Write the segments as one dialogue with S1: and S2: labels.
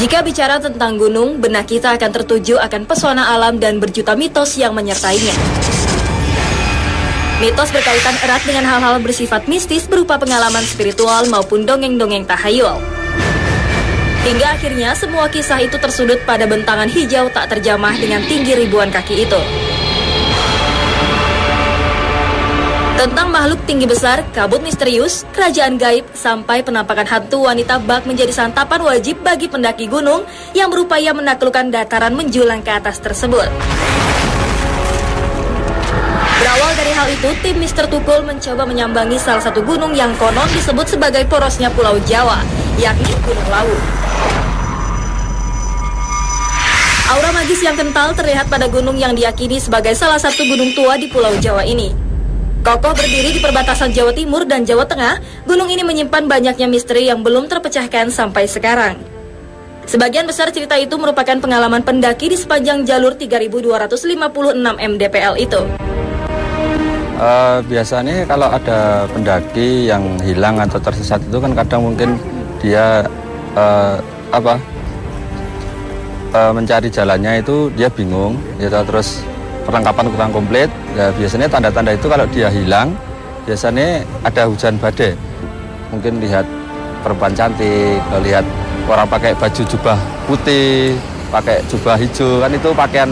S1: Jika bicara tentang gunung, benak kita akan tertuju akan pesona alam dan berjuta mitos yang menyertainya. Mitos berkaitan erat dengan hal-hal bersifat mistis berupa pengalaman spiritual maupun dongeng-dongeng tahayul. Hingga akhirnya semua kisah itu tersudut pada bentangan hijau tak terjamah dengan tinggi ribuan kaki itu. Tentang makhluk tinggi besar, kabut misterius, kerajaan gaib, sampai penampakan hantu wanita bak menjadi santapan wajib bagi pendaki gunung yang berupaya menaklukkan dataran menjulang ke atas tersebut. Berawal dari hal itu, tim Mr. Tukul mencoba menyambangi salah satu gunung yang konon disebut sebagai porosnya Pulau Jawa, yakni Gunung Lawu. Aura magis yang kental terlihat pada gunung yang diyakini sebagai salah satu gunung tua di Pulau Jawa ini. Kokoh berdiri di perbatasan Jawa Timur dan Jawa Tengah, gunung ini menyimpan banyaknya misteri yang belum terpecahkan sampai sekarang. Sebagian besar cerita itu merupakan pengalaman pendaki di sepanjang jalur 3.256 mdpl itu.
S2: Biasanya kalau ada pendaki yang hilang atau tersesat itu kan kadang mungkin dia mencari jalannya itu dia bingung, gitu, terus perlengkapan kurang komplit. Ya, biasanya tanda-tanda itu kalau dia hilang, biasanya ada hujan badai. Mungkin lihat perempuan cantik, lihat orang pakai baju jubah putih, pakai jubah hijau, kan itu pakaian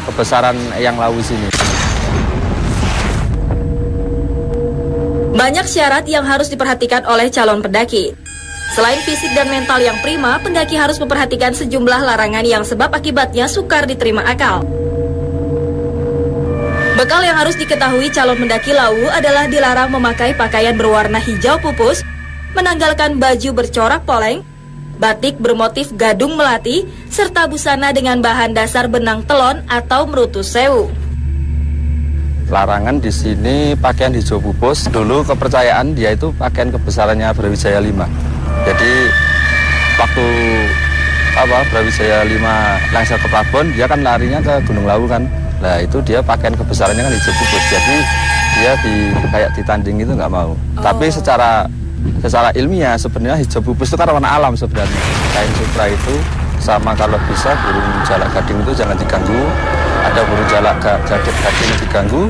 S2: kebesaran Eyang Lawu sini.
S1: Banyak syarat yang harus diperhatikan oleh calon pendaki. Selain fisik dan mental yang prima, pendaki harus memperhatikan sejumlah larangan yang sebab akibatnya sukar diterima akal. Bekal yang harus diketahui calon pendaki Lawu adalah dilarang memakai pakaian berwarna hijau pupus, menanggalkan baju bercorak poleng, batik bermotif gadung melati, serta busana dengan bahan dasar benang telon atau merutu sewu.
S2: Larangan di sini pakaian hijau pupus. Dulu kepercayaan dia itu pakaian kebesarannya Brawijaya 5. Jadi waktu Brawijaya 5 lengser ke Prabon, dia kan larinya ke Gunung Lawu kan. Nah itu dia pakaian kebesarannya kan hijau pupus, jadi dia kayak ditanding itu nggak mau. Tapi secara ilmiah sebenarnya hijau pupus itu kan warna alam sebenarnya. Kain supra itu sama kalau bisa burung jalak gading itu jangan diganggu. Ada burung jalak gading diganggu,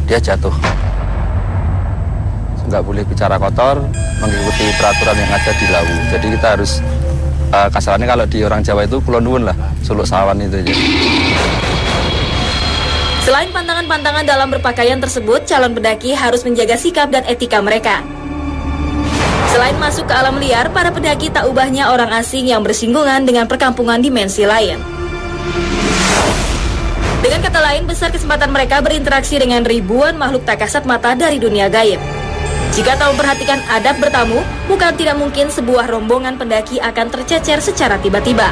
S2: dia jatuh. Nggak boleh bicara kotor, mengikuti peraturan yang ada di Lawu. Jadi kita harus kasarannya kalau di orang Jawa itu kulon nuwun lah, suluk sawan itu aja.
S1: Selain pantangan-pantangan dalam berpakaian tersebut, calon pendaki harus menjaga sikap dan etika mereka. Selain masuk ke alam liar, para pendaki tak ubahnya orang asing yang bersinggungan dengan perkampungan dimensi lain. Dengan kata lain, besar kesempatan mereka berinteraksi dengan ribuan makhluk tak kasat mata dari dunia gaib. Jika tak memperhatikan adab bertamu, bukan tidak mungkin sebuah rombongan pendaki akan tercecer secara tiba-tiba.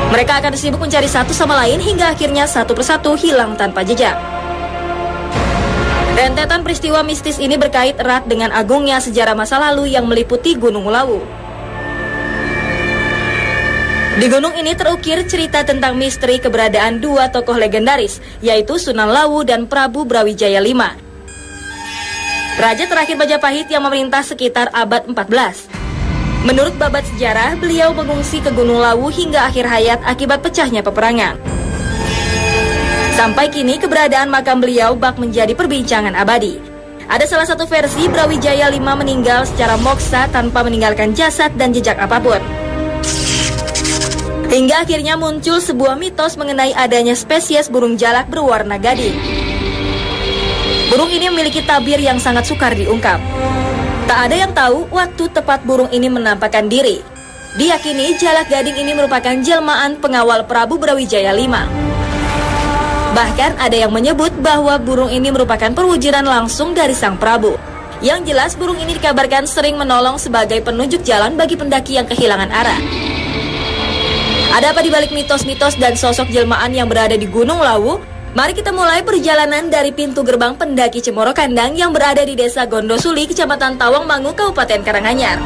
S1: Mereka akan sibuk mencari satu sama lain hingga akhirnya satu persatu hilang tanpa jejak. Rentetan peristiwa mistis ini berkait erat dengan agungnya sejarah masa lalu yang meliputi Gunung Lawu. Di gunung ini terukir cerita tentang misteri keberadaan dua tokoh legendaris, yaitu Sunan Lawu dan Prabu Brawijaya V. Raja terakhir Majapahit yang memerintah sekitar abad 14. Menurut babat sejarah, beliau mengungsi ke Gunung Lawu hingga akhir hayat akibat pecahnya peperangan. Sampai kini keberadaan makam beliau bak menjadi perbincangan abadi. Ada salah satu versi Brawijaya V meninggal secara moksa tanpa meninggalkan jasad dan jejak apapun. Hingga akhirnya muncul sebuah mitos mengenai adanya spesies burung jalak berwarna gading. Burung ini memiliki tabir yang sangat sukar diungkap. Tak ada yang tahu waktu tepat burung ini menampakkan diri. Diyakini jalak gading ini merupakan jelmaan pengawal Prabu Brawijaya V. Bahkan ada yang menyebut bahwa burung ini merupakan perwujudan langsung dari sang Prabu. Yang jelas burung ini dikabarkan sering menolong sebagai penunjuk jalan bagi pendaki yang kehilangan arah. Ada apa di balik mitos-mitos dan sosok jelmaan yang berada di Gunung Lawu? Mari kita mulai perjalanan dari pintu gerbang pendaki Cemoro Kandang yang berada di Desa Gondosuli, Kecamatan Tawangmangu, Kabupaten Karanganyar.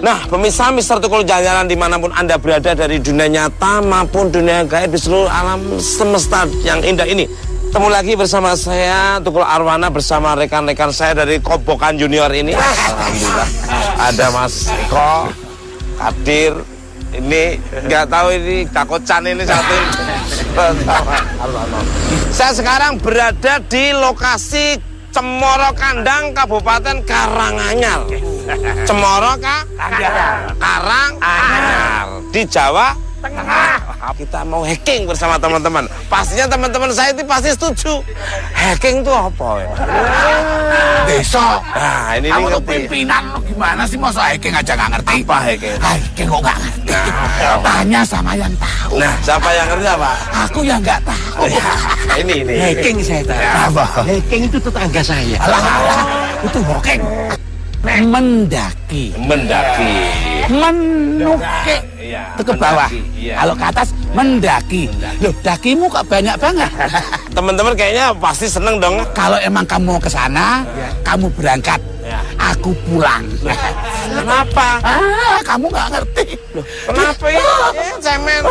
S3: Nah, pemirsa Mister Tukul jalan-jalan dimanapun Anda berada dari dunia nyata maupun dunia gaib di seluruh alam semesta yang indah ini. Ketemu lagi bersama saya Tukul Arwana bersama rekan-rekan saya dari Kobokan Junior ini. Alhamdulillah ada Mas Eko, Kadir, ini nggak tahu ini Dakocan ini satu. Saya sekarang berada di lokasi Cemoro Kandang, Kabupaten Karanganyar. Cemoro Karanganyar di Jawa Tengah. Kita mau hacking bersama teman-teman. Pastinya teman-teman saya itu pasti setuju. Hacking itu apa ya?
S4: Besok.
S3: Nah, ini
S4: kamu tuh pimpinan lu gimana sih, masa hacking aja nggak ngerti?
S3: Apa hacking?
S4: Hacking kok nggak ngerti? Tanya sama yang tahu.
S3: Nah, siapa yang ngerti apa?
S4: Aku yang nggak tahu.
S3: Ini.
S5: Hacking saya tahu.
S4: Apa?
S5: Hacking itu tetangga saya.
S4: Alah, itu hacking. Mendaki. Menuke itu ke bawah. Kalau ke atas mendaki. Loh, dakimu kok banyak banget.
S3: Teman-teman kayaknya pasti seneng dong.
S4: Kalau emang kamu mau ke sana, kamu berangkat. Aku pulang.
S3: Kenapa?
S4: Kamu nggak ngerti.
S3: Kenapa ya? Cemen.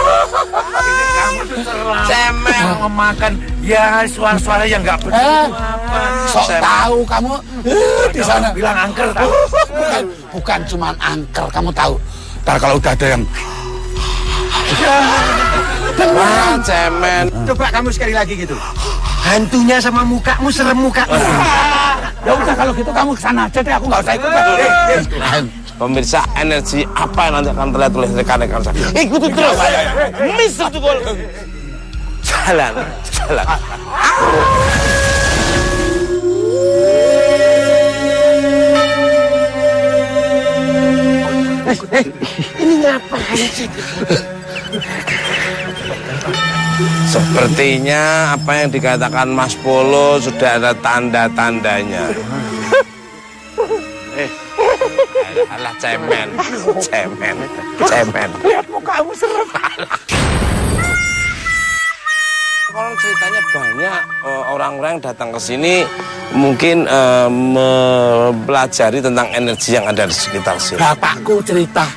S3: Cemen.
S5: Makan ya suara-suara yang nggak benar.
S4: Sok tahu kamu di sana.
S5: Bilang angker tahu.
S4: Bukan cuma angker, kamu tahu. Ntar kalau udah ada yang
S3: cemen.
S5: Coba kamu sekali lagi gitu. Hantunya sama mukamu serem mukamu.
S4: ya udah kalau gitu kamu kesana aja deh, aku nggak usah ikut.
S3: Pemirsa, energi apa yang nanti akan terlihat oleh rekan-rekan saya? Ikuti terus. Mister Tukul. Jalan.
S5: Ini ngapain sih?
S3: Sepertinya apa yang dikatakan Mas Polo sudah ada tanda-tandanya. Alah cemen.
S4: Lihat mukamu serem.
S3: Kalau ceritanya banyak orang-orang yang datang ke sini mungkin mempelajari tentang energi yang ada di sekitar sini.
S4: Bapakku cerita.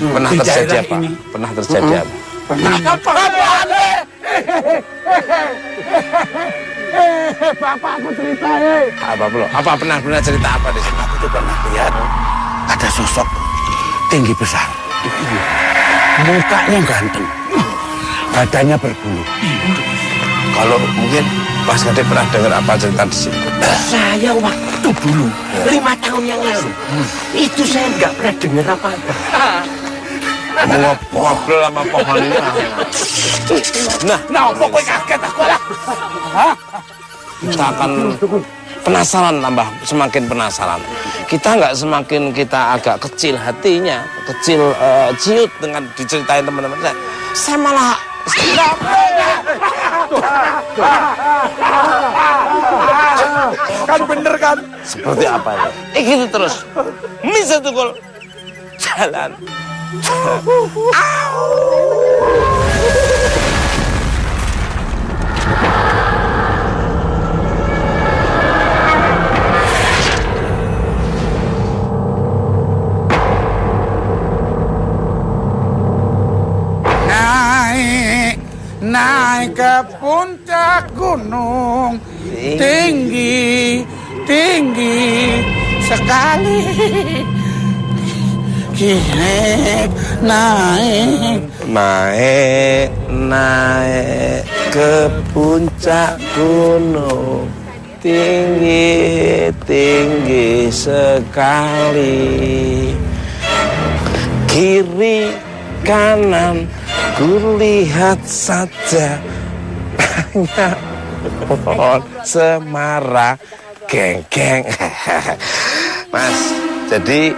S3: Pernah
S4: di
S3: terjadi
S4: daerah
S3: apa?
S4: ini.
S3: Pernah terjadi apa?
S4: Bapakku cerita.
S3: Apa belum? Apa pernah cerita apa di sini?
S4: Aku tuh pernah lihat ada sosok tinggi besar, mukanya ganteng, badannya berbulu.
S3: Kalau mungkin Mas Kade pernah dengar apa cerita di sini?
S5: Saya waktu dulu 5 tahun yang lalu itu saya nggak pernah dengar apa-apa.
S3: Ngobrol sama pohon ini. Nah,
S4: pokoknya kaget aku lah.
S3: kita akan penasaran, semakin penasaran. Kita nggak semakin kita agak kecil hatinya, kecil ciut dengan diceritain teman-teman saya malah
S4: Kan bener kan?
S3: seperti apa ya? Gitu terus. Mister Tukul jalan.
S4: Naik ke puncak gunung, tinggi sekali.
S3: Naik ke puncak gunung, tinggi sekali. Kiri kanan ku lihat saja banyak pohon cemara, geng. Mas, jadi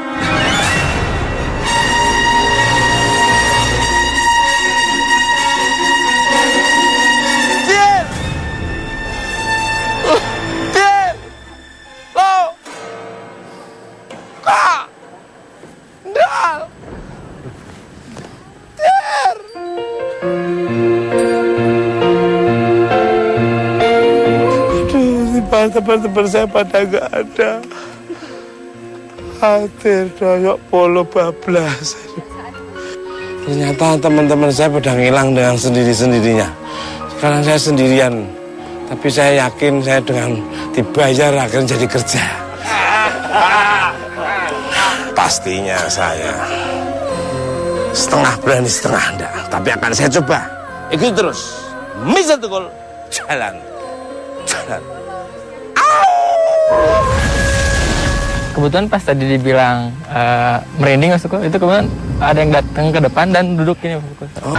S3: teman-teman saya pada nggak ada. Khawatir doyok polo bablas. Ternyata teman-teman saya pada ngilang dengan sendiri-sendirinya. Sekarang saya sendirian. Tapi saya yakin saya dengan dibayar akan jadi kerja. Pastinya saya setengah berani setengah enggak. Tapi akan saya coba. Ikuti terus. Mr. Tukul, jalan.
S6: Kebetulan pas tadi dibilang merinding Mas Tukul, itu kemudian ada yang datang ke depan dan duduk ini Mas Tukul.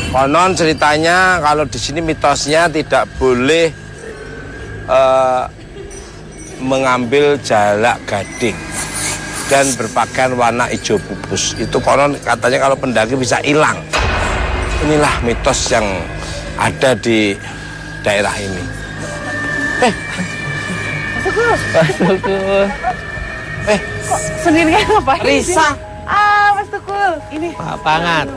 S3: Konon ceritanya kalau di sini mitosnya tidak boleh mengambil jalak gading dan berpakaian warna hijau pupus. Itu konon katanya kalau pendaki bisa hilang. Inilah mitos yang ada di daerah ini.
S6: Mas Tukul.
S7: Kok sendirian ngapain?
S3: Risa.
S7: Mas Tukul, ini.
S8: Pak Pangat.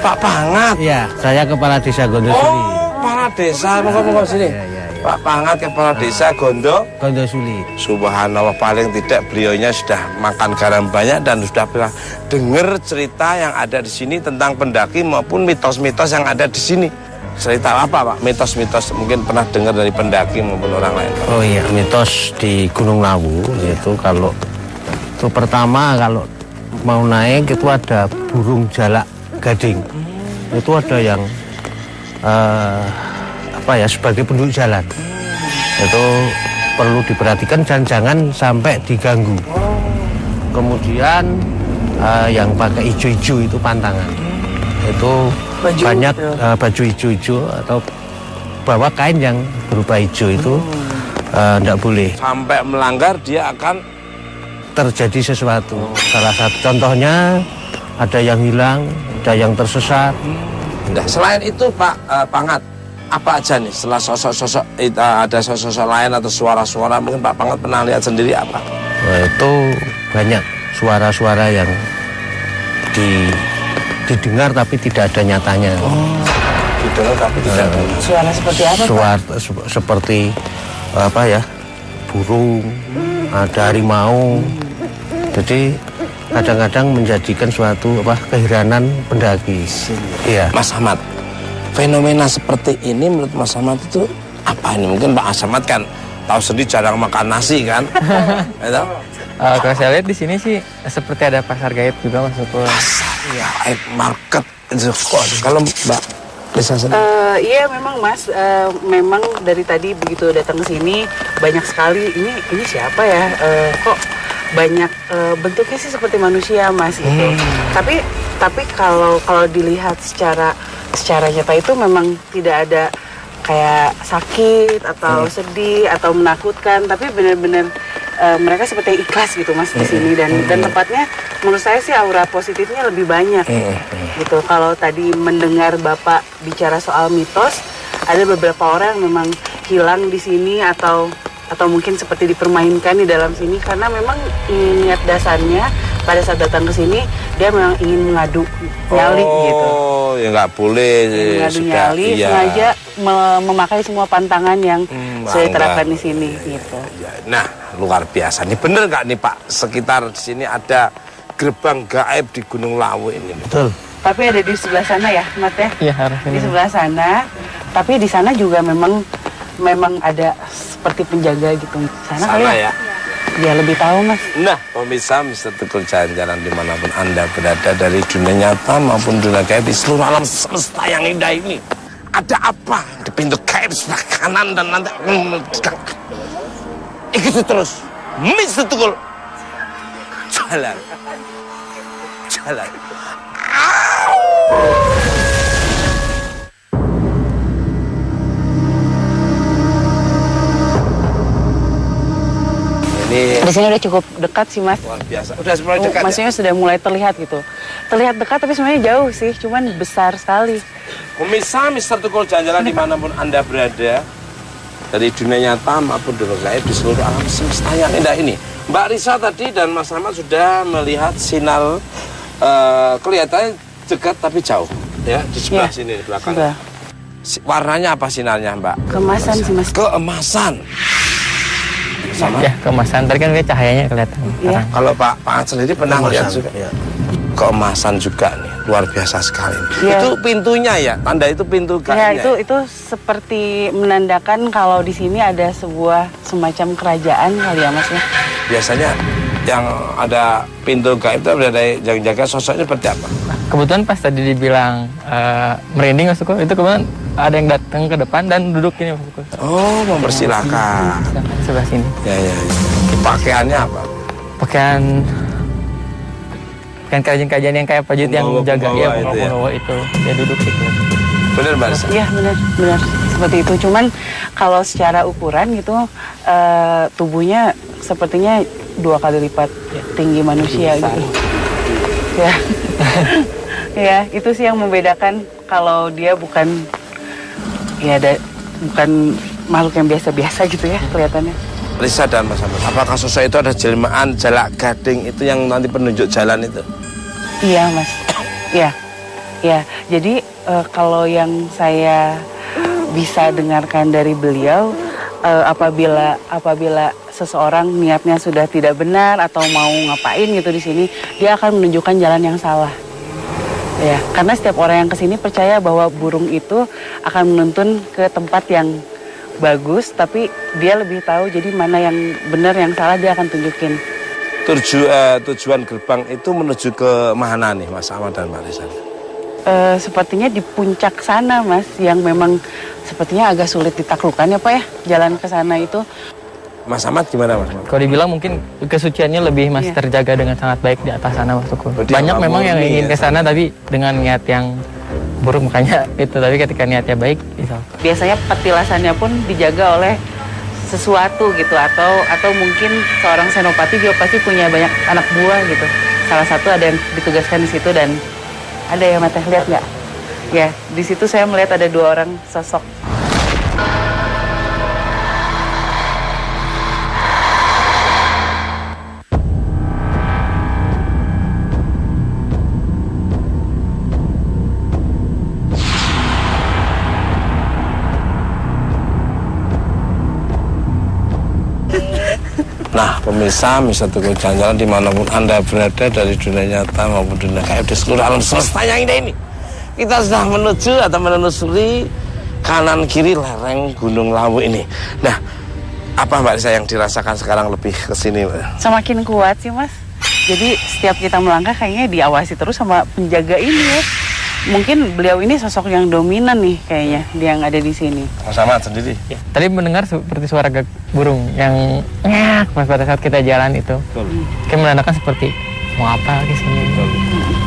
S3: Pak Pangat.
S8: Iya, saya kepala desa Gondosuli.
S3: Kepala desa, moga-moga sini.
S8: Iya.
S3: Pak Pangat, kepala desa
S8: Gondosuli.
S3: Subhanallah, paling tidak beliaunya sudah makan garam banyak dan sudah pernah dengar cerita yang ada di sini tentang pendaki maupun mitos-mitos yang ada di sini. Cerita apa, Pak? Mitos-mitos mungkin pernah dengar dari pendaki maupun orang lain.
S8: Oh iya, mitos di Gunung Lawu yaitu kalau itu pertama kalau mau naik itu ada burung jalak gading. Itu ada yang sebagai penduduk jalan. Itu perlu diperhatikan dan jangan sampai diganggu. Kemudian yang pakai hijau-hijau itu pantangan. Itu baju banyak baju hijau-hijau atau bawa kain yang berupa hijau itu tidak boleh.
S3: Sampai melanggar dia akan
S8: terjadi sesuatu. Salah satu contohnya ada yang hilang, ada yang tersesat.
S3: Nah, selain itu Pak Pangat, apa aja nih setelah sosok-sosok ada sosok-sosok lain atau suara-suara mungkin Pak Pangat pernah lihat sendiri apa?
S8: Itu banyak suara-suara yang didengar tapi tidak ada nyatanya.
S3: Didengar tapi tidak ada.
S7: Suara seperti apa, Pak?
S8: Suara seperti burung, ada harimau. Jadi kadang-kadang menjadikan suatu keheranan pendaki. Iya.
S3: Mas Ahmad, fenomena seperti ini menurut Mas Ahmad itu apa ini? Mungkin Pak Ahmad kan tahu sendiri jarang makan nasi kan?
S6: Kalau saya lihat di sini sih seperti ada pasar gaib juga Mas Tukul.
S3: Pasar gaib, market. Kalau Mbak Lisa sendiri?
S7: Iya memang Mas, memang dari tadi begitu datang ke sini banyak sekali. Ini siapa ya? Kok banyak bentuknya sih seperti manusia Mas gitu. Tapi kalau dilihat secara nyata itu memang tidak ada kayak sakit atau sedih atau menakutkan, tapi benar-benar mereka seperti ikhlas gitu Mas di sini dan tempatnya menurut saya sih aura positifnya lebih banyak gitu. Kalau tadi mendengar Bapak bicara soal mitos, ada beberapa orang yang memang hilang di sini atau mungkin seperti dipermainkan di dalam sini karena memang niat dasarnya pada saat datang ke sini dia memang ingin mengadu nyali gitu.
S3: Oh, ya nggak boleh.
S7: Mengadu nyali, sengaja memakai semua pantangan yang sudah diterapkan di sini gitu.
S3: Nah, luar biasa. Ini bener nggak nih Pak? Sekitar di sini ada gerbang gaib di Gunung Lawu ini.
S8: Betul.
S7: Tapi ada di sebelah sana ya, Mat ya?
S6: Iya, harusnya.
S7: Di sebelah sana. Tapi di sana juga memang ada seperti penjaga gitu. Sana kali ya? Ya lebih tahu Mas.
S3: Nah, pemirsa Mr. Tukul jalan-jalan dimanapun Anda berada dari dunia nyata maupun dunia gaib di seluruh alam semesta yang indah ini. Ada apa di pintu gaib sebelah kanan dan nanti ikuti terus Mr. Tukul jalan.
S7: Di sini udah cukup dekat sih Mas.
S3: Luar biasa. Udah mulai dekat.
S7: Maksudnya sudah mulai terlihat gitu. Terlihat dekat tapi sebenarnya jauh sih, cuman besar sekali.
S3: Pemirsa Mr. Tukul jalan-jalan dimanapun Anda berada dari dunia nyata maupun dunia gaib di seluruh alam semesta yang indah ini. Mbak Risa tadi dan Mas Ahmad sudah melihat sinar kelihatannya dekat tapi jauh. Ya, di sebelah sini, di belakang. Warnanya apa sinarnya, Mbak?
S7: Keemasan sih, Mas.
S3: Keemasan. Sama?
S6: Ya, keemasan. Tadi kan cahayanya kelihatan.
S7: Iya.
S3: Kalau Pak An sendiri pernah lihat juga? Ya. Keemasan juga nih, luar biasa sekali.
S7: Ya.
S3: Itu pintunya ya, tanda itu pintu
S7: Ya,
S3: gaibnya.
S7: itu seperti menandakan kalau di sini ada sebuah semacam kerajaan kali ya, Mas ya.
S3: Biasanya yang ada pintu gaib itu berada yang jaga sosoknya seperti apa?
S6: Kebetulan pas tadi dibilang merinding maksudku, itu kebetulan ada yang datang ke depan dan duduk ini maksudku.
S3: Oh, mempersilahkan.
S6: Sebelah sini.
S3: Ya. Pakaiannya apa?
S6: Pakaian kerajaan-kerajaan yang kayak Pak Jut yang jaga ya, pembawa itu. Dia duduk gitu.
S3: Benar, Mbak Risa?
S7: Iya, benar. Seperti itu. Cuman kalau secara ukuran gitu, tubuhnya sepertinya 2 kali lipat tinggi manusia gitu. Ya. Ya, itu sih yang membedakan kalau dia bukan makhluk yang biasa-biasa gitu ya kelihatannya.
S3: Risa dan Mas Ahmad, apakah sosok itu ada jelmaan jalak gading itu yang nanti penunjuk jalan itu?
S7: Iya, Mas. Iya. Jadi kalau yang saya bisa dengarkan dari beliau, apabila seseorang niatnya sudah tidak benar atau mau ngapain gitu di sini, dia akan menunjukkan jalan yang salah. Ya, karena setiap orang yang kesini percaya bahwa burung itu akan menuntun ke tempat yang bagus, tapi dia lebih tahu jadi mana yang benar yang salah dia akan tunjukin.
S3: Tujuan gerbang itu menuju ke mana nih, Mas Ahmad dan Mbak Risa?
S7: Sepertinya di puncak sana, Mas, yang memang sepertinya agak sulit ditaklukkan ya Pak ya, jalan ke sana itu.
S3: Mas Ahmad gimana, Mas?
S6: Kalau dibilang mungkin kesuciannya lebih masih terjaga dengan sangat baik di atas sana maksudku. Banyak memang yang ingin ke sana tapi dengan niat yang buruk makanya itu, tapi ketika niatnya baik itu.
S7: Biasanya petilasannya pun dijaga oleh sesuatu gitu, atau mungkin seorang senopati juga pasti punya banyak anak buah gitu. Salah satu ada yang ditugaskan di situ dan ada ya Mata, lihat nggak? Ya, di situ saya melihat ada 2 orang sosok.
S3: Nah, pemirsa Tukul Jalan-Jalan dimanapun Anda berada dari dunia nyata maupun dunia gaib di seluruh alam semesta yang indah ini, kita sudah menuju atau menelusuri kanan kiri lereng Gunung Lawu ini. Nah, apa Mbak Risa yang dirasakan sekarang lebih ke sini?
S7: Semakin kuat sih Mas. Jadi setiap kita melangkah kayaknya diawasi terus sama penjaga ini ya. Mungkin beliau ini sosok yang dominan nih kayaknya yang ada di sini.
S3: Sama sendiri.
S6: Ya. Tadi mendengar seperti suara burung yang ngak pada saat kita jalan itu. Kayak menandakan seperti mau apa di sini.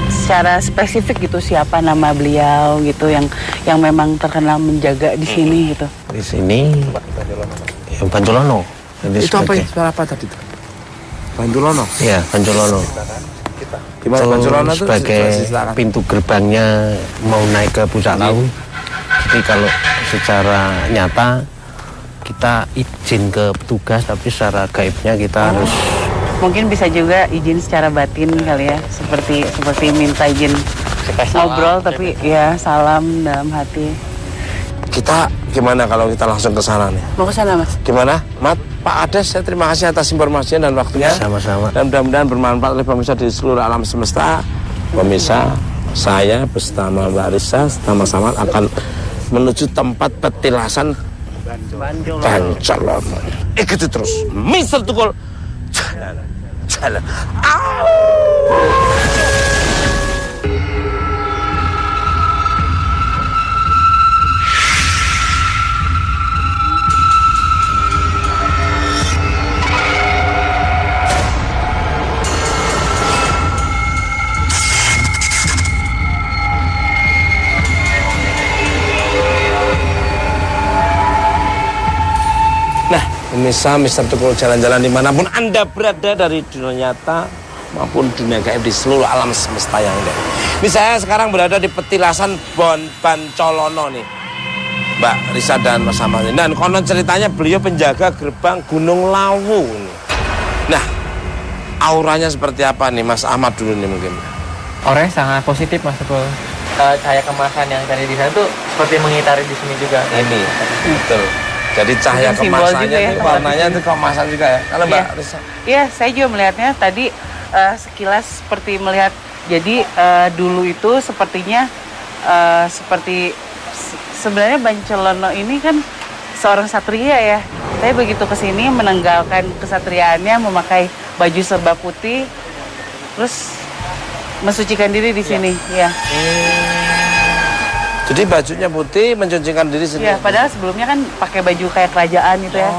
S7: Secara spesifik gitu siapa nama beliau gitu yang memang terkenal menjaga di sini gitu.
S8: Di sini yang Bantulono.
S3: Itu apa ya? Suara apa tadi itu? Bantulono.
S8: Iya, Bantulono.
S3: Gimana Bantulono itu
S8: sebagai pintu gerbangnya mau naik ke Puncak Lawu. Jadi kalau secara nyata kita izin ke petugas, tapi secara gaibnya kita harus
S7: mungkin bisa juga izin secara batin kali ya, seperti minta izin ngobrol tapi ya salam dalam hati.
S3: Kita gimana kalau kita langsung ke sana nih?
S7: Mau ke sana Mas?
S3: Gimana, Mat? Pak Ades, saya terima kasih atas informasinya dan waktunya.
S8: Sama-sama.
S3: Dan mudah-mudahan bermanfaat oleh pemirsa di seluruh alam semesta. Pemirsa, saya bersama Mbak Risa sama-sama akan menuju tempat petilasan Bantulono. Ikuti terus, Mister Tukul Jalan. Pemirsa Mister Tukul Jalan-Jalan dimanapun Anda berada dari dunia nyata maupun dunia gaib di seluruh alam semesta yang ada. Ini saya sekarang berada di petilasan Bantulono nih, Mbak Risa dan Mas Ahmad. Dan konon ceritanya beliau penjaga gerbang Gunung Lawu nih. Nah, auranya seperti apa nih Mas Ahmad dulu nih mungkin?
S6: Orangnya sangat positif Mas Tukul. Cahaya kemasan yang tadi di sana tuh seperti mengitari di sini juga.
S3: Ini, betul. Jadi cahaya kemasannya itu warnanya itu kemasan juga ya. Kalau Mbak Risa?
S7: Iya, saya juga melihatnya tadi sekilas seperti melihat. Jadi dulu itu sepertinya seperti sebenarnya Bancelono ini kan seorang satria ya. Tapi begitu kesini menanggalkan kesatriaannya, memakai baju serba putih, terus mensucikan diri di sini. Ya.
S3: Jadi bajunya putih, mencucikan diri sendiri.
S7: Iya, padahal sebelumnya kan pakai baju kayak kerajaan gitu ya.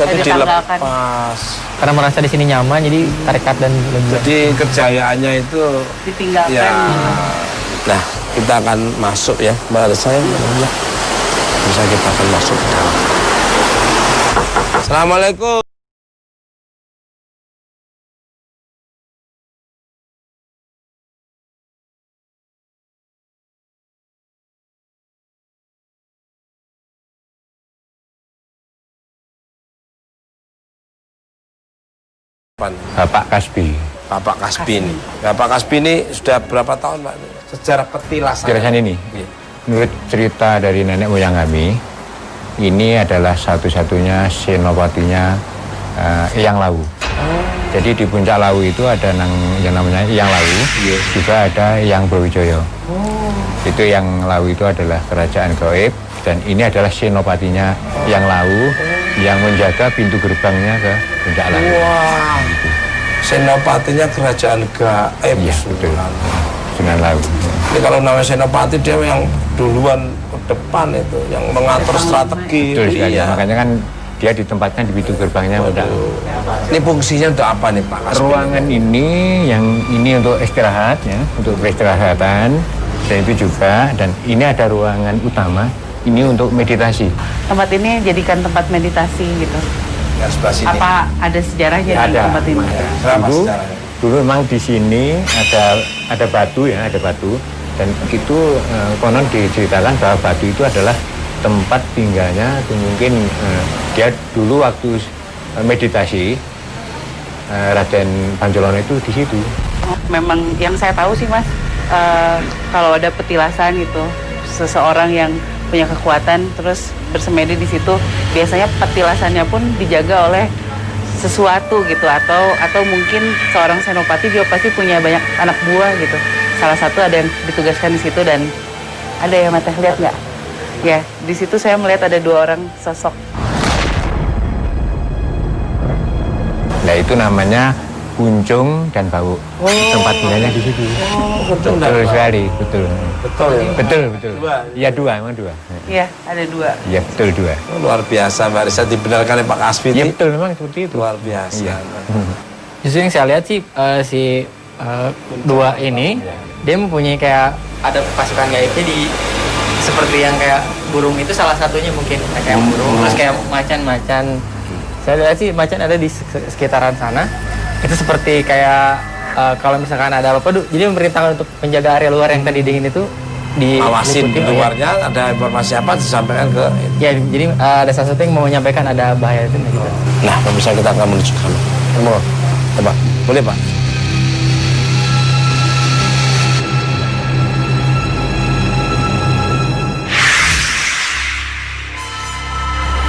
S3: Jadi dilepas.
S6: Karena merasa di sini nyaman, jadi tarikat dan
S3: jadi kejayaannya itu
S7: ditinggalkan.
S3: Ya. Nah, kita akan masuk ya, Mbak Risa. Bisa kita akan masuk ke dalam. Assalamualaikum.
S9: Bapak Kasbi.
S3: Bapak Kasbi ini. Bapak Kasbi ini sudah berapa tahun Pak? Sejarah petilasan.
S9: Petilasan ini. Iya. Menurut cerita dari nenek moyang kami, ini adalah satu-satunya senopatinya Eyang Lawu. Jadi di puncak Lawu itu ada yang namanya Eyang Lawu, juga ada Eyang Brawijaya. Itu Eyang Lawu itu adalah kerajaan gaib, dan ini adalah senopatinya Eyang Lawu yang menjaga pintu gerbangnya ke puncak Lawu.
S3: Wah, senopatinya kerajaan gaib.
S9: Iya, betul. Sunan Lawu.
S3: Ini kalau namanya senopati dia yang duluan ke depan itu, yang mengatur strategi.
S9: Betul sekali. Makanya kan dia ditempatkan di pintu gerbangnya.
S3: Ini fungsinya untuk apa nih Pak Kasbi?
S9: Ruangan ini untuk istirahat ya, untuk peristirahatan, dan itu juga, dan ini ada ruangan utama, ini untuk meditasi.
S7: Tempat ini jadikan tempat meditasi gitu.
S3: Ya, sebelah sini.
S7: Apa ada sejarahnya di tempat ini?
S9: Dulu memang di sini ada batu ya, ada batu, dan itu konon diceritakan bahwa batu itu adalah tempat tinggalnya, mungkin dia dulu waktu meditasi Raden Bancelono itu di situ.
S7: Memang yang saya tahu sih Mas, kalau ada petilasan gitu, seseorang yang punya kekuatan terus bersemedi di situ, biasanya petilasannya pun dijaga oleh sesuatu gitu, atau mungkin seorang senopati juga pasti punya banyak anak buah gitu. Salah satu ada yang ditugaskan di situ, dan ada ya Mata, lihat nggak? Ya, di situ saya melihat ada 2 orang sosok.
S9: Nah itu namanya Kuncung dan Bau. Tempat tinggalnya di situ. Betul sekali, betul.
S3: Betul ya?
S9: Betul. Iya 2, emang 2.
S7: Iya, ada 2.
S9: Iya betul 2.
S3: Luar biasa Mbak Risa, dibenarkan oleh Pak Kasbi.
S9: Iya betul, memang seperti itu.
S3: Luar biasa.
S9: Iya.
S6: Justru yang saya lihat sih si 2 ini dia mempunyai kayak ada pasukan gaibnya di seperti yang kayak burung itu salah satunya mungkin kayak burung, terus kayak macan. Saya lihat sih macan ada di sekitaran sana. Itu seperti kayak kalau misalkan ada apa-apa, jadi memerintahkan untuk menjaga area luar yang tadi dingin itu
S3: awasin di luarnya, ada informasi apa disampaikan ke
S6: ya, jadi ada sesuatu yang mau menyampaikan ada bahaya itu gitu.
S3: Nah, pemirsa, kita akan menuju ke sana. Coba, boleh Pak?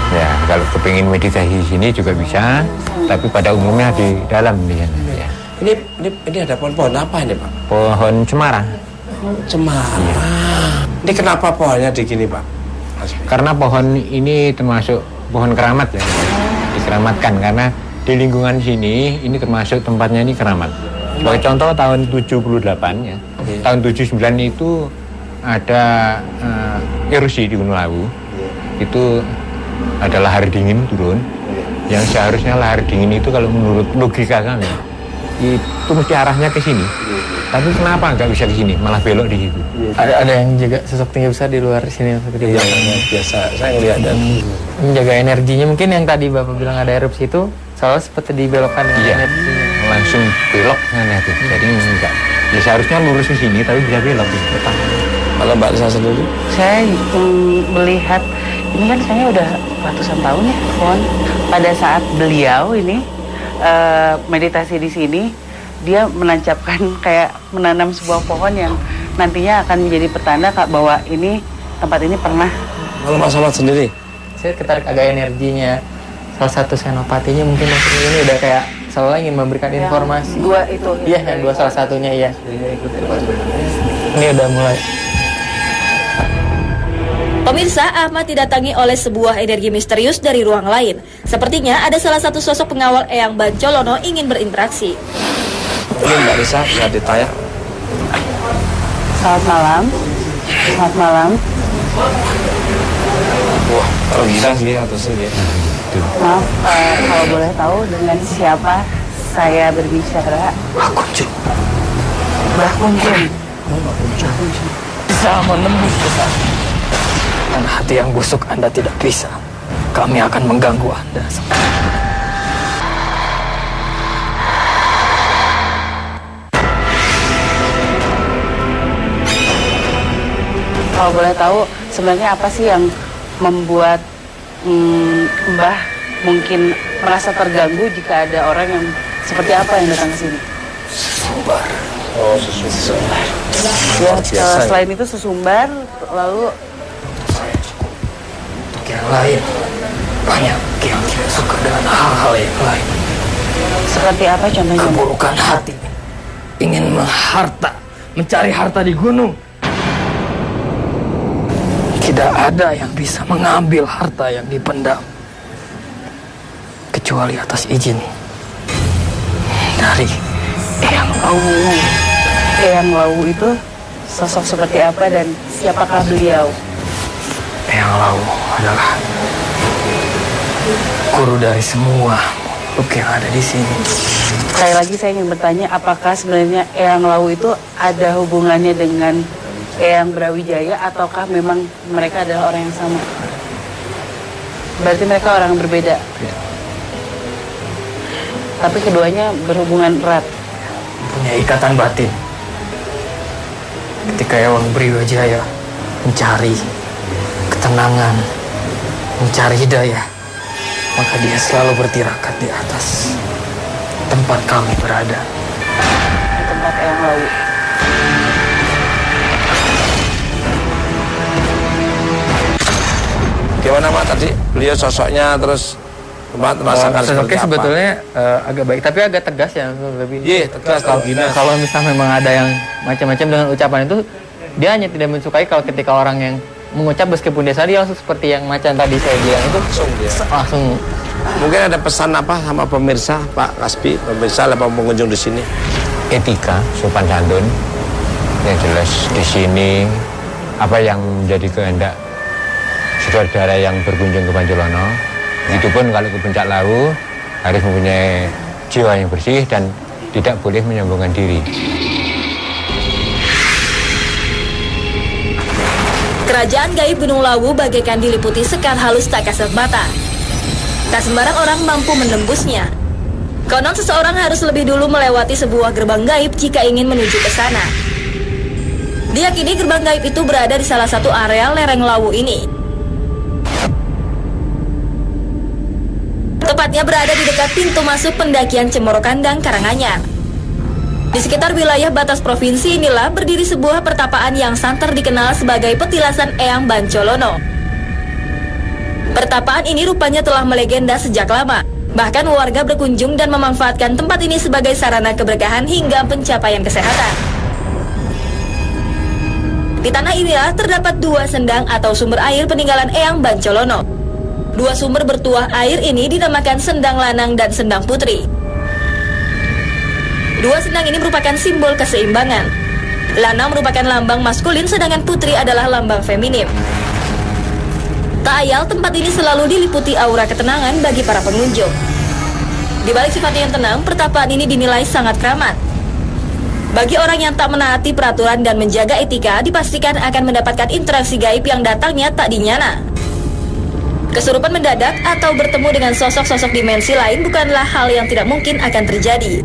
S9: Ya, kalau kepingin meditasi di sini juga bisa, tapi pada umumnya di dalam di sana. Ya.
S3: Ini ada pohon-pohon apa ini Pak?
S9: Pohon cemara.
S3: Cemara. Iya. Ini kenapa pohonnya di gini Pak?
S9: Karena pohon ini termasuk pohon keramat ya, dikeramatkan karena di lingkungan sini ini termasuk tempatnya ini keramat. Sebagai contoh tahun 78 ya, tahun 79 itu ada erosi di Gunung Lawu. Itu ada lahar dingin turun, yang seharusnya lahar dingin itu kalau menurut logika kami itu mesti arahnya ke sini. Tapi kenapa nggak bisa ke sini, malah belok di situ?
S6: Ada yang jaga sosok tinggi besar di luar sini seperti
S3: Iya, biasa saya ngelihat dan
S6: menjaga energinya. Mungkin yang tadi Bapak bilang ada erupsi itu soalnya seperti dibelokkan energinya.
S9: Langsung belok sana tuh. Jadi enggak. Ya seharusnya lurus ke sini tapi bisa belok di depan.
S3: Kalau Mbak Risa sendiri?
S7: Saya melihat ini kan kayaknya udah ratusan tahun ya pohon. Pada saat beliau ini meditasi di sini, dia menancapkan kayak menanam sebuah pohon yang nantinya akan menjadi pertanda bahwa ini tempat ini pernah.
S3: Kalau Mas Somad sendiri?
S6: Saya tertarik agak energinya. Salah satu senopatinya mungkin maksudnya ini udah kayak selalu ingin memberikan informasi.
S7: Dua itu.
S6: Iya, yang dua salah satunya iya. Ini udah mulai.
S1: Pemirsa, Ahmad didatangi oleh sebuah energi misterius dari ruang lain. Sepertinya ada salah satu sosok pengawal Eyang Bancolono ingin berinteraksi.
S3: Ini Mbak Risa bisa ditanya.
S7: Selamat malam. Selamat malam.
S3: Wah, kalau bisa sih atau sih.
S7: Maaf, kalau boleh tahu dengan siapa saya berbicara?
S6: Mbah Kunjung.
S7: Mbah Kunjung.
S6: Bisa menembus besar. Dan hati yang busuk Anda tidak bisa. Kami akan mengganggu Anda.
S7: Kalau boleh tahu, sebenarnya apa sih yang membuat Mbah mungkin merasa terganggu jika ada orang yang seperti apa yang datang ke sini?
S6: Sesumbar.
S3: Oh, sesumbar.
S7: Ya, selain itu sesumbar, lalu
S6: untuk yang lain, banyak yang tidak suka dengan hal-hal yang lain.
S7: seperti apa contohnya?
S6: Keburukan hati, ingin mencari harta di gunung. Tidak ada yang bisa mengambil harta yang dipendam kecuali atas izin dari Eyang Lawu.
S7: Eyang Lawu itu sosok seperti apa dan siapakah beliau?
S6: Eyang Lawu adalah guru dari semua makhluk yang ada di sini.
S7: Sekali lagi saya ingin bertanya, apakah sebenarnya Eyang Lawu itu ada hubungannya dengan Eyang Brawijaya ataukah memang mereka adalah orang yang sama? Berarti mereka orang yang berbeda.
S6: Ya.
S7: Tapi keduanya berhubungan erat.
S6: Punya ikatan batin. Ketika Eyang Brawijaya mencari ketenangan, mencari hidayah, maka dia selalu bertirakat di atas tempat kami berada.
S7: Di tempat Eyang Lawu.
S3: Gimana Mak tadi? Beliau sosoknya terus merasakan seperti apa?
S6: Sebetulnya agak baik, tapi agak tegas ya lebih.
S3: Iya, tegas.
S6: Kalau misalnya memang ada yang macam-macam dengan ucapan itu, dia hanya tidak mensukai kalau ketika orang yang mengucap meskipun dia sadar langsung seperti yang macan tadi saya bilang itu langsung.
S3: Mungkin ada pesan apa sama pemirsa Pak Kasbi, pemirsa atau pengunjung di sini?
S9: Etika, sopan santun. Yang jelas di sini apa yang menjadi kehendak saudara yang berkunjung ke Bancolono, begitupun kalau ke Puncak Lawu harus mempunyai jiwa yang bersih dan tidak boleh menyombongkan diri.
S1: Kerajaan gaib Gunung Lawu bagaikan diliputi sekar halus tak kasat mata. Tak sembarang orang mampu menembusnya. Konon seseorang harus lebih dulu melewati sebuah gerbang gaib jika ingin menuju ke sana. Diyakini gerbang gaib itu berada di salah satu area lereng Lawu ini. Tepatnya berada di dekat pintu masuk pendakian Cemoro Kandang, Karanganyar. Di sekitar wilayah batas provinsi inilah berdiri sebuah pertapaan yang santer dikenal sebagai petilasan Eyang Bancolono. Pertapaan ini rupanya telah melegenda sejak lama. Bahkan warga berkunjung dan memanfaatkan tempat ini sebagai sarana keberkahan hingga pencapaian kesehatan. Di tanah inilah terdapat dua sendang atau sumber air peninggalan Eyang Bancolono. Dua sumber bertuah air ini dinamakan Sendang Lanang dan Sendang Putri. Dua sendang ini merupakan simbol keseimbangan. Lanang merupakan lambang maskulin, sedangkan Putri adalah lambang feminim. Tak ayal tempat ini selalu diliputi aura ketenangan bagi para pengunjung. Di balik sifatnya yang tenang, pertapaan ini dinilai sangat keramat. Bagi orang yang tak menaati peraturan dan menjaga etika, dipastikan akan mendapatkan interaksi gaib yang datangnya tak dinyana. Kesurupan mendadak atau bertemu dengan sosok-sosok dimensi lain bukanlah hal yang tidak mungkin akan terjadi.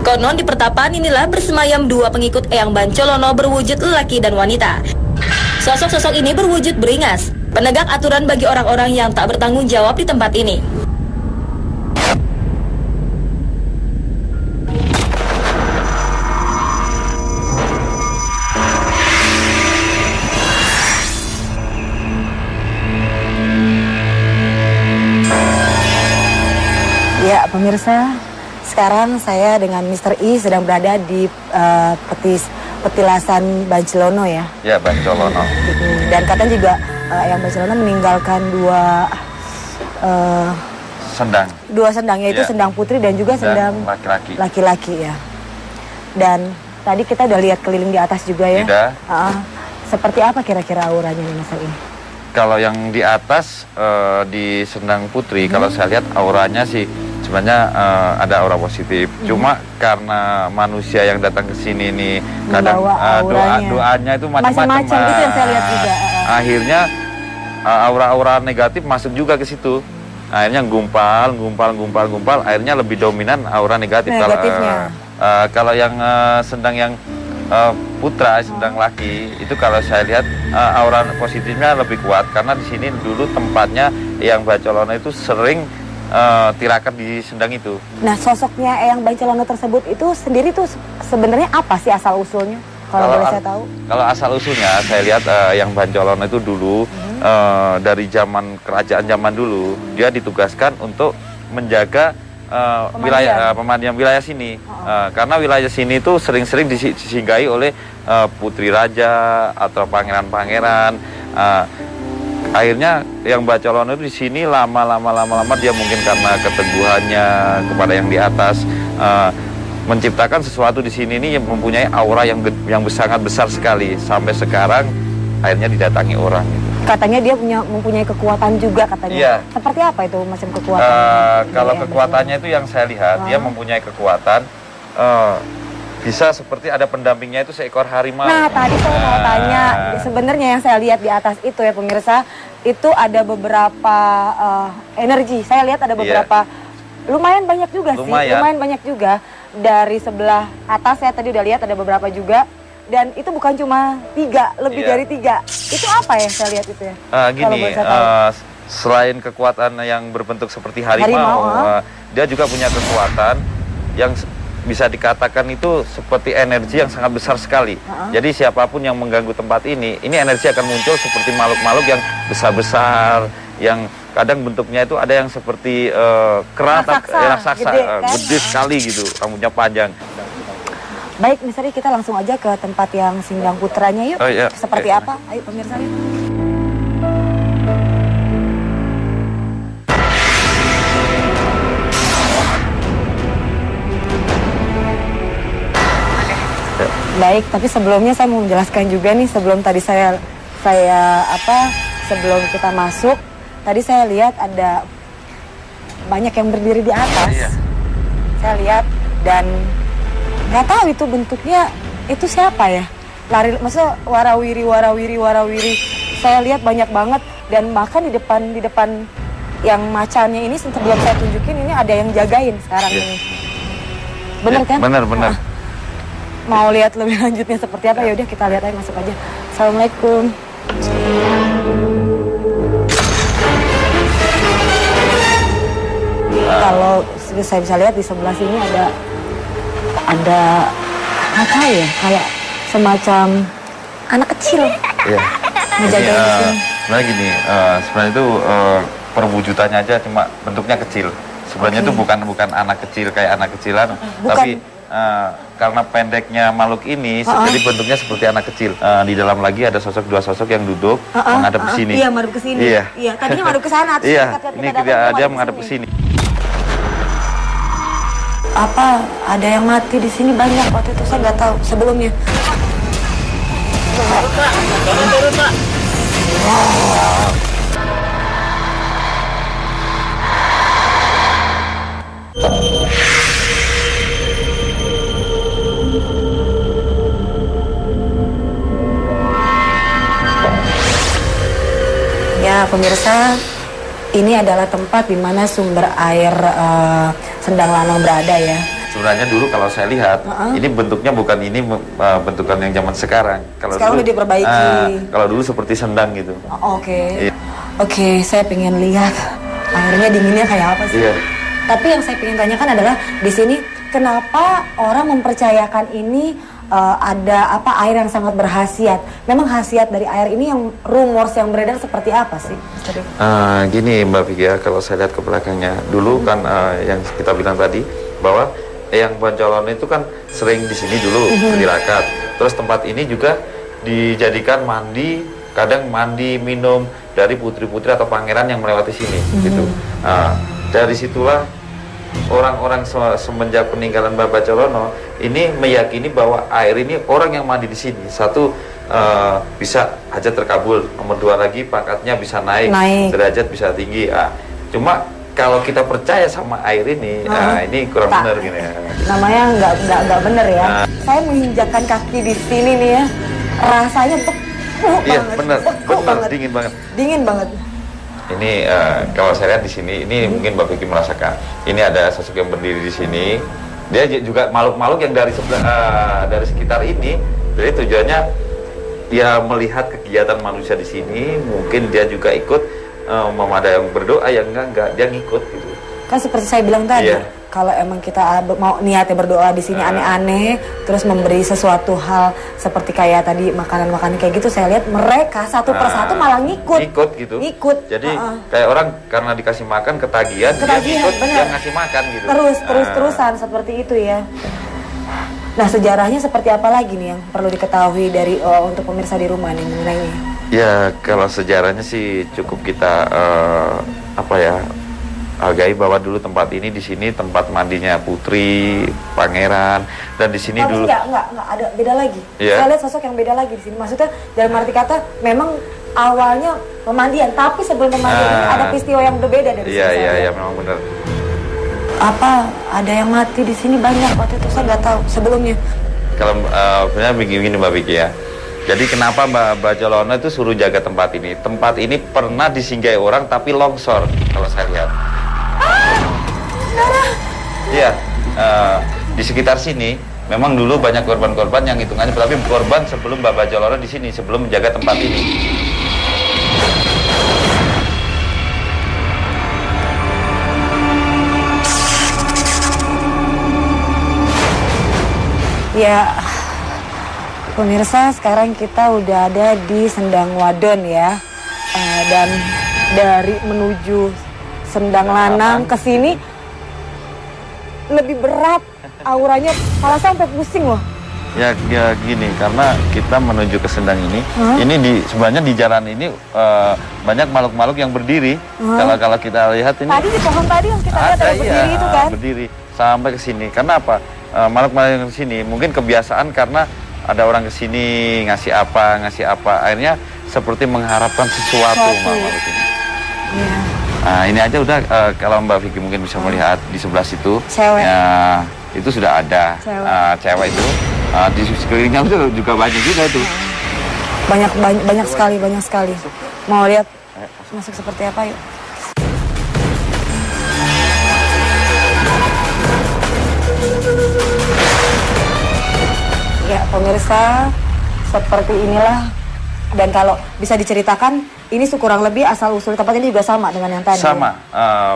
S1: Konon di pertapaan inilah bersemayam dua pengikut Eyang Bancolono berwujud lelaki dan wanita. Sosok-sosok ini berwujud beringas, penegak aturan bagi orang-orang yang tak bertanggung jawab di tempat ini.
S10: pemirsa, sekarang saya dengan Mr. I sedang berada di petilasan Bancelono ya.
S2: Ya, Bancelono.
S10: Dan katanya juga yang Bancelono meninggalkan dua sendang, yaitu sendang putri dan juga sendang laki-laki ya. Dan tadi kita udah lihat keliling di atas juga ya. Seperti apa kira-kira auranya nih Mas I?
S2: Kalau yang di atas di sendang putri, kalau saya lihat auranya sih sebenarnya ada aura positif. Cuma karena manusia yang datang ke sini nih kadang doanya itu macam-macam.
S10: Itu yang saya lihat juga.
S2: Akhirnya aura-aura negatif masuk juga ke situ. Akhirnya gumpal, akhirnya lebih dominan aura negatif. Kalau yang sendang yang putra, sendang laki, itu kalau saya lihat aura positifnya lebih kuat karena di sini dulu tempatnya yang Bancelono itu sering tirakat di sendang itu.
S10: Nah, sosoknya Eyang Bancelono tersebut itu sendiri tuh sebenarnya apa sih asal usulnya? Kalau boleh saya tahu. Kalau
S2: asal usulnya saya lihat Eyang Bancelono itu dulu dari zaman kerajaan zaman dulu dia ditugaskan untuk menjaga pemandian wilayah sini. Karena wilayah sini itu sering-sering disinggahi oleh putri raja atau pangeran-pangeran. Akhirnya yang Bancelono itu di sini lama-lama dia mungkin karena keteguhannya kepada yang di atas menciptakan sesuatu di sini ini yang mempunyai aura yang sangat besar sekali sampai sekarang akhirnya didatangi orang.
S10: Katanya dia mempunyai kekuatan juga katanya.
S2: Iya.
S10: Seperti apa itu macam kekuatan?
S2: Kalau kekuatannya itu yang saya lihat dia mempunyai kekuatan bisa seperti ada pendampingnya itu seekor harimau.
S10: Nah tadi saya mau tanya sebenarnya yang saya lihat di atas itu ya pemirsa itu ada beberapa energi. Saya lihat ada beberapa lumayan banyak juga sih. Lumayan banyak juga dari sebelah atas saya tadi udah lihat ada beberapa juga. Dan itu bukan cuma 3, lebih dari 3. Itu apa ya saya lihat itu ya?
S2: Gini, selain kekuatan yang berbentuk seperti harimau, dia juga punya kekuatan yang bisa dikatakan itu seperti energi yang sangat besar sekali. Jadi siapapun yang mengganggu tempat ini energi akan muncul seperti makhluk-makhluk yang besar-besar, yang kadang bentuknya itu ada yang seperti kera, raksasa, gede sekali gitu, rambutnya panjang.
S10: Baik, misalnya kita langsung aja ke tempat yang sindang putranya yuk. Seperti apa? Ayo pemirsa lihat. Baik, tapi sebelumnya saya mau menjelaskan juga nih sebelum tadi sebelum kita masuk, tadi saya lihat ada banyak yang berdiri di atas. Saya lihat dan nggak tahu itu bentuknya itu siapa ya, maksudnya warawiri. Saya lihat banyak banget dan bahkan di depan yang macannya ini sebelum saya tunjukin ini ada yang jagain sekarang ini. Bener kan?
S2: Bener.
S10: Mau lihat lebih lanjutnya seperti apa? Ya udah kita lihat aja, masuk aja. Assalamualaikum. Kalau saya bisa lihat di sebelah sini ada apa ya, kayak semacam anak kecil ngejagain di sini.
S2: Sebenarnya gini, sebenarnya itu perwujudannya aja cuma bentuknya kecil. Sebenarnya itu bukan anak kecil kayak anak kecilan, tapi karena pendeknya makhluk ini jadi bentuknya seperti anak kecil. Di dalam lagi ada dua sosok yang duduk menghadap ke sini.
S10: Iya, menghadap ke sini. Iya, tadinya menghadap ke sana.
S2: Ini dia menghadap ke sini.
S10: Apa ada yang mati di sini banyak waktu itu, saya nggak tahu sebelumnya.
S5: Turun, Pak.
S10: Ya pemirsa, ini adalah tempat di mana sumber air Sendang Lanang berada ya.
S2: Sebenarnya dulu kalau saya lihat, ini bentuknya bukan ini bentukan yang zaman sekarang. Kalau
S10: sekarang udah diperbaiki.
S2: Kalau dulu seperti sendang gitu.
S10: Oke, saya pengen lihat airnya dinginnya kayak apa sih. Tapi yang saya pengen tanyakan adalah di sini kenapa orang mempercayakan ini ada air yang sangat berkhasiat. Memang khasiat dari air ini yang rumors yang beredar seperti apa sih, Mr.
S11: Gini Mbak Vicky ya, kalau saya lihat ke belakangnya dulu kan yang kita bilang tadi bahwa Eyang Poncolono itu kan sering di sini dulu tirakat. Terus tempat ini juga dijadikan mandi, kadang mandi minum dari putri-putri atau pangeran yang melewati sini gitu. Dari situlah orang-orang semenjak peninggalan Mbah Bacalono ini meyakini bahwa air ini orang yang mandi di sini satu bisa hajat terkabul, nomor dua lagi pangkatnya bisa naik. Derajat bisa tinggi. Cuma kalau kita percaya sama air ini, ini kurang benar gini ya.
S10: Namanya nggak benar ya. Saya menginjakkan kaki di sini nih ya, rasanya beku banget.
S11: Benar, dingin banget. Ini kalau saya lihat di sini, ini mungkin Mbak Vicky merasakan. Ini ada sosok yang berdiri di sini. Dia juga makhluk-makhluk yang dari dari sekitar ini. Jadi tujuannya dia melihat kegiatan manusia di sini. Mungkin dia juga ikut ada yang berdoa, yang enggak dia ngikut gitu.
S10: Kan seperti saya bilang tadi, kalau emang kita mau niatnya berdoa di sini aneh-aneh, terus memberi sesuatu hal seperti kayak tadi makanan-makanan kayak gitu, saya lihat mereka satu persatu malah ngikut gitu.
S11: Jadi kayak orang karena dikasih makan ketagihan dia ngikut, dia ngasih makan gitu.
S10: Terus-terusan seperti itu ya. Nah, sejarahnya seperti apa lagi nih yang perlu diketahui dari untuk pemirsa di rumah nih mengenai ini?
S11: Ya, kalau sejarahnya sih cukup kita hargai bahwa dulu tempat ini di sini tempat mandinya putri, pangeran, dan di sini dulu
S10: enggak ada beda lagi. Saya lihat sosok yang beda lagi di sini. Maksudnya dalam arti kata memang awalnya pemandian, tapi sebelum pemandian ini ada peristiwa yang berbeda dari sini.
S11: Iya, memang benar.
S10: Ada yang mati di sini banyak waktu itu, saya nggak tahu sebelumnya.
S11: Kalau sebenarnya begini Mbak Vicky ya. Jadi kenapa Mbak Bacalono itu suruh jaga tempat ini? Tempat ini pernah disinggahi orang tapi longsor kalau saya lihat. Iya, di sekitar sini memang dulu banyak korban-korban yang hitungannya, tapi korban sebelum Mbak Bacalono di sini, sebelum menjaga tempat ini.
S10: Ya, pemirsa, sekarang kita udah ada di Sendang Wadon ya, dan dari menuju Sendang Lanang ke sini lebih berat, auranya malah sampai pusing loh.
S11: Ya gini, karena kita menuju ke Sendang ini, sebenarnya di jalan ini banyak makhluk-makhluk yang berdiri. Kalau kita lihat ini.
S10: Tadi di pohon tadi yang kita lihat ada berdiri itu kan?
S11: Berdiri sampai ke sini. Karena apa? Makhluk-makhluk yang ke sini mungkin kebiasaan karena ada orang ke sini ngasih apa, akhirnya seperti mengharapkan sesuatu makhluk ini. Iya. Nah, ini aja udah kalau Mbak Vicky mungkin bisa melihat di sebelah situ.
S10: Cewek.
S11: Ya, itu sudah ada cewek itu. Di sekelilingnya juga banyak juga itu.
S10: Banyak sekali. Mau lihat masuk seperti apa yuk? Ya pemirsa, seperti inilah. Dan kalau bisa diceritakan, ini kurang lebih asal-usul tempat ini juga sama dengan yang tadi?
S11: Sama,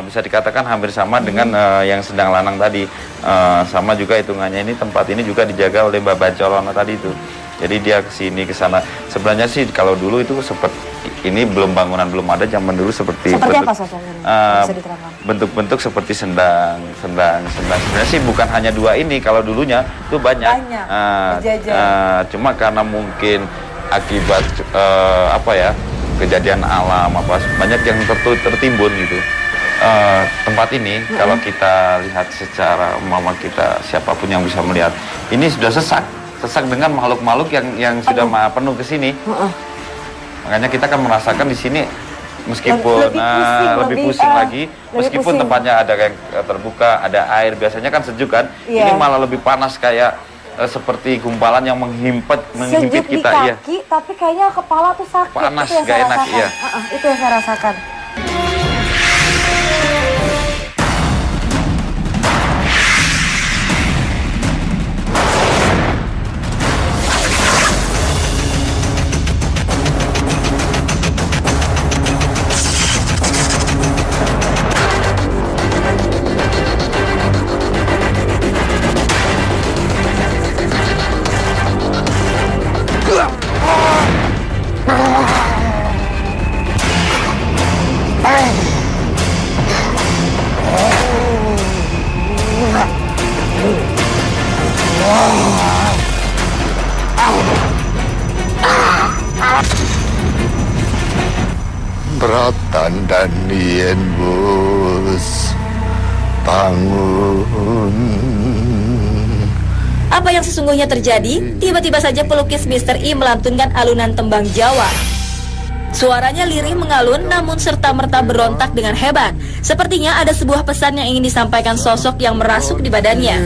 S11: bisa dikatakan hampir sama dengan yang Sendang Lanang tadi. Sama juga hitungannya, ini tempat ini juga dijaga oleh Mbah Bacalono tadi itu. Jadi dia kesini kesana. Sebenarnya sih kalau dulu itu seperti ini bangunan belum ada, zaman dulu seperti
S10: apa sosoknya? Bisa diterangkan?
S11: Bentuk-bentuk seperti sendang. Sebenarnya sih bukan hanya dua ini, kalau dulunya itu banyak. Cuma karena mungkin akibat kejadian alam banyak yang tertimbun gitu. Tempat ini kalau kita lihat secara kita siapapun yang bisa melihat ini sudah sesak dengan makhluk-makhluk yang sudah penuh ke sini. Makanya kita akan merasakan di sini meskipun lebih pusing lagi, meskipun tempatnya ada yang terbuka, ada air, biasanya kan sejuk kan. Ini malah lebih panas kayak seperti gumpalan yang menghimpit kita.
S10: Sejuk di kaki, tapi kayaknya kepala tuh sakit.
S11: Panas, gak enak, iya.
S10: Itu yang saya rasakan.
S12: keberatan dan yen bos bangun.
S1: Apa yang sesungguhnya terjadi? Tiba-tiba saja pelukis Mr. I melantunkan alunan tembang Jawa. Suaranya lirih mengalun namun serta-merta berontak dengan hebat. Sepertinya ada sebuah pesan yang ingin disampaikan sosok yang merasuk di badannya.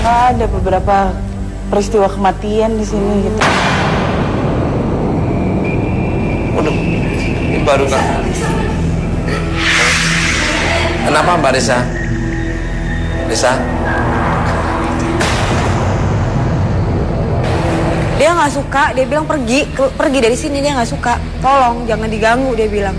S7: Ada beberapa peristiwa kematian di sini gitu.
S3: Waduh, ini baru kan? Kenapa Mbak Desa? Desa?
S10: Dia nggak suka, dia bilang pergi dari sini, dia nggak suka. Tolong jangan diganggu, dia bilang.